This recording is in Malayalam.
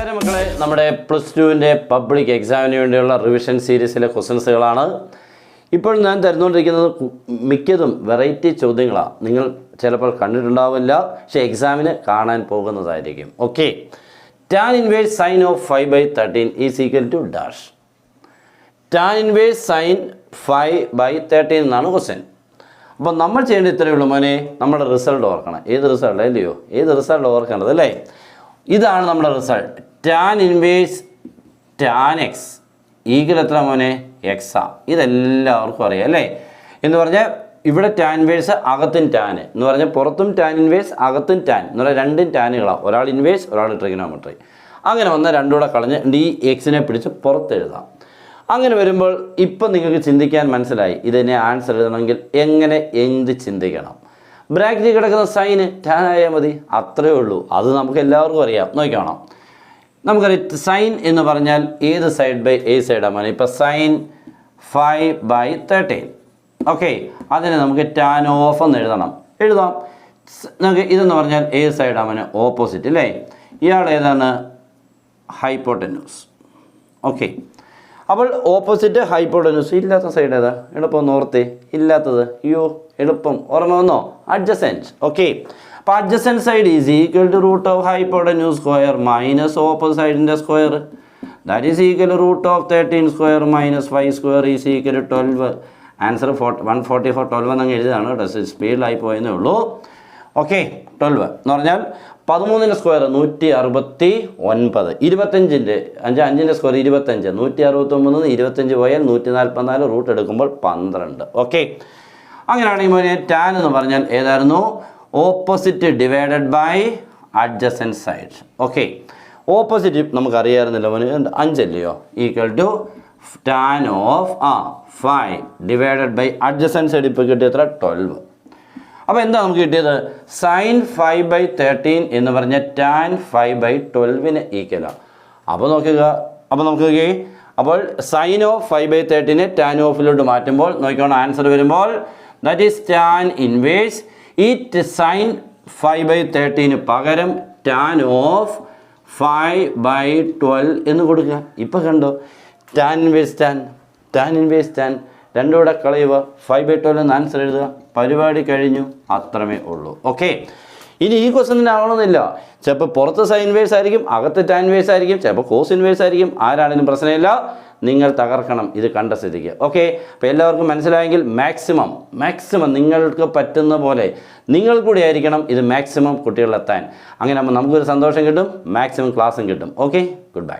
നമസ്കാരം മക്കളെ, നമ്മുടെ +2 പബ്ലിക് എക്സാമിന് വേണ്ടിയുള്ള റിവിഷൻ സീരീസിലെ ക്വസ്റ്റ്യൻസുകളാണ് ഇപ്പോൾ ഞാൻ തരുന്നുകൊണ്ടിരിക്കുന്നത്. മിക്കതും വെറൈറ്റി ചോദ്യങ്ങളാണ്. നിങ്ങൾ ചിലപ്പോൾ കണ്ടിട്ടുണ്ടാവില്ല, പക്ഷേ എക്സാമിന് കാണാൻ പോകുന്നതായിരിക്കും. Okay, tan inverse sin of 5/13 is equal to dash. tan inverse sin 5/13 എന്നാണ് ക്വസ്റ്റ്യൻ. അപ്പോൾ നമ്മൾ ചെയ്യേണ്ടത് ഇത്രയേ ഉള്ളൂ മോനെ, നമ്മുടെ റിസൾട്ട് ഓർക്കണം. ഏത് റിസൾട്ട് അല്ലയോ, ഏത് റിസൾട്ട് ഓർക്കേണ്ടത് അല്ലേ? ഇതാണ് നമ്മുടെ result. tan inverse tan x equal എത്ര മോനെ? എക്സാ. ഇതെല്ലാവർക്കും അറിയാം അല്ലേ? എന്ന് പറഞ്ഞാൽ ഇവിടെ tan ഇൻവേഴ്സ് അകത്തും tan എന്ന് പറഞ്ഞാൽ പുറത്തും tan ഇൻവേഴ്സ് അകത്തും tan എന്ന് പറഞ്ഞാൽ രണ്ടും ടാനുകളാണ്. ഒരാൾ ഇൻവേഴ്സ്, ഒരാൾ ട്രിഗണോമെട്രി. അങ്ങനെ വന്നാൽ രണ്ടുകൂടെ കളഞ്ഞ് ഈ എക്സിനെ പിടിച്ച് പുറത്തെഴുതാം. അങ്ങനെ വരുമ്പോൾ ഇപ്പം നിങ്ങൾക്ക് ചിന്തിക്കാൻ മനസ്സിലായി ഇതിനെ ആൻസർ എഴുതണമെങ്കിൽ എങ്ങനെ എന്ത് ചിന്തിക്കണം. ബ്രാക്കറ്റിൽ കിടക്കുന്ന സൈന് ടാൻ ആയാൽ മതി, അത്രയേ ഉള്ളൂ. അത് നമുക്ക് എല്ലാവർക്കും അറിയാം. നോക്കണം, നമുക്കറിയാം സൈൻ എന്ന് പറഞ്ഞാൽ ഏത് സൈഡ് ബൈ ഏ സൈഡാണ്. ഇപ്പോൾ സൈൻ 5/13. ഓക്കെ, അതിനെ നമുക്ക് ടാൻ ഓഫ് എന്ന് എഴുതാം. നമുക്ക് ഇതെന്ന് പറഞ്ഞാൽ ഏത് സൈഡാണ്? ഓപ്പോസിറ്റ് അല്ലേ? ഇയാൾ ഏതാണ്? ഹൈപ്പോട്ടന്യൂസ്. ഓക്കെ, അപ്പോൾ ഓപ്പോസിറ്റ് ഹൈപ്പോട്ടന്യൂസ്. ഇല്ലാത്ത സൈഡ് ഏതാ? എളുപ്പം നോർത്തേ. ഇല്ലാത്തത് അയ്യോ എളുപ്പം ഓർമ്മ വന്നോ? അഡ്ജസെൻറ്റ്. ഓക്കെ, അപ്പോൾ adjacent side is equal to root of hypotenuse square minus opposite സൈഡിൻ്റെ square. That is equal root of 13 square minus 5 square is equal to 12. Answer 144. 12 എന്നങ്ങ് എഴുതാണ് കേട്ടോ, സ്പീഡിലായി പോയെന്നേ ഉള്ളൂ. ഓക്കെ, 12 എന്ന് പറഞ്ഞാൽ 13ൻ്റെ സ്ക്വയർ 169. 5ൻ്റെ സ്ക്വയർ 25. 169 25 പോയാൽ 144. റൂട്ട് എടുക്കുമ്പോൾ 12. ഓക്കെ, അങ്ങനെയാണെങ്കിൽ മോനെ ടാൻ എന്ന് പറഞ്ഞാൽ ഏതായിരുന്നു? Opposite divided by adjacent side. Okay, opposite നമുക്കറിയാമായിരുന്നില്ല മോനെ, 5 അല്ലയോ? Equal to tan of 5 divided by adjacent side. ഇപ്പോൾ കിട്ടിയ എത്ര? 12. അപ്പോൾ എന്താ നമുക്ക് കിട്ടിയത്? സൈൻ 5/13 എന്ന് പറഞ്ഞാൽ ടാൻ 5/12 ഈക്വലാണ്. അപ്പോൾ നോക്കുക, അപ്പോൾ സൈൻ ഓഫ് 5/13 ടാൻ ഓഫിലോട്ട് മാറ്റുമ്പോൾ നോക്കിക്കോണം, ആൻസർ വരുമ്പോൾ ദാറ്റ് ഈസ് ടാൻ ഇൻവേഴ്സ് ഈ സൈൻ 5/13 പകരം ടാൻ ഓഫ് 5/12 എന്ന് കൊടുക്കുക. ഇപ്പോൾ കണ്ടോ, ടാൻ ഇൻവേഴ്സ് ടാൻ രണ്ടും കൂടെ കളയുക, 5/12 എന്ന് ആൻസർ എഴുതുക. പരിപാടി കഴിഞ്ഞു, അത്രമേ ഉള്ളൂ. ഓക്കെ, ഇനി ഈ ക്വസ്റ്റ്യൻ ആവണമെന്നില്ല. ചിലപ്പോൾ പുറത്ത് സൈൻ ഇൻവേഴ്സ് ആയിരിക്കും, അകത്ത് ടാൻ ഇൻവേഴ്സ് ആയിരിക്കും, ചിലപ്പോൾ കോസ് ഇൻവേഴ്സ് ആയിരിക്കും. ആരാണെങ്കിലും പ്രശ്നമില്ല, നിങ്ങൾ തകർക്കണം ഇത് കണ്ട സ്ഥിതിക്ക്. ഓക്കെ, അപ്പോൾ എല്ലാവർക്കും മനസ്സിലായെങ്കിൽ മാക്സിമം നിങ്ങൾക്ക് പറ്റുന്ന പോലെ നിങ്ങൾ കൂടി ആയിരിക്കണം ഇത് മാക്സിമം കുട്ടികളിലെത്താൻ. അങ്ങനെ ആകുമ്പോൾ നമുക്കൊരു സന്തോഷം കിട്ടും, മാക്സിമം ക്ലാസ്സും കിട്ടും. Okay, good bye.